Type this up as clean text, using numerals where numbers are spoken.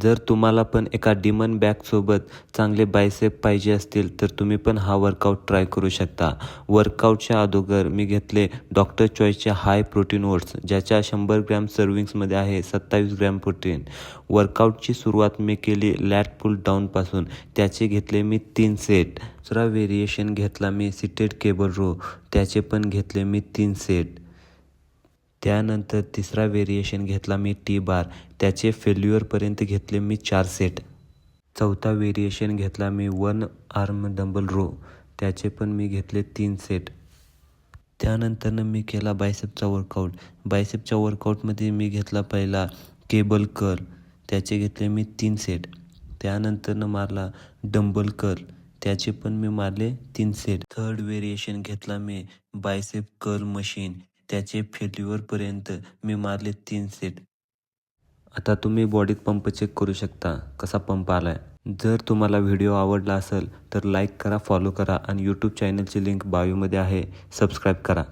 जर तुम्हाला पण एका डिमन बॅगसोबत चांगले बायसेप पाहिजे असतील तर तुम्ही पण हा वर्कआउट ट्राय करू शकता. वर्कआउटच्या अगोदर मी घेतले डॉक्टर चॉईसचे हाय प्रोटीन ओट्स, ज्याच्या 100 ग्रॅम सर्विंग्समध्ये आहे 27 ग्रॅम प्रोटीन. वर्कआउटची सुरुवात मी केली लॅट पुल डाऊनपासून. त्याचे घेतले मी 3 सेट. दुसरा व्हेरिएशन घेतला मी सिटेड केबल रो, त्याचे पण घेतले मी 3 सेट. त्यानंतर तिसरा व्हेरिएशन घेतला मी टी बार, त्याचे फेल्युअरपर्यंत घेतले मी 4 सेट. चौथा व्हेरिएशन घेतला मी 1 आर्म डंबल रो, त्याचे पण मी घेतले 3 सेट. त्यानंतरनं मी केला बायसेपचा वर्कआउट. बायसेपच्या वर्कआउटमध्ये मी घेतला पहिला केबल कर्ल, त्याचे घेतले मी 3 सेट. त्यानंतरनं मारला डंबल कर्ल, त्याचे पण मी मारले 3 सेट. थर्ड व्हेरिएशन घेतला मी बायसेप कर्ल मशीन, त्याचे फेल्युअरपर्यंत मी मारले 3 सेट. आता तुम्ही बॉडीत पंप चेक करू शकता कसा पंप आला आहे. जर तुम्हाला व्हिडिओ आवडला असेल तर लाईक करा, फॉलो करा आणि यूट्यूब चॅनलची लिंक बायोमध्ये आहे, सबस्क्राईब करा.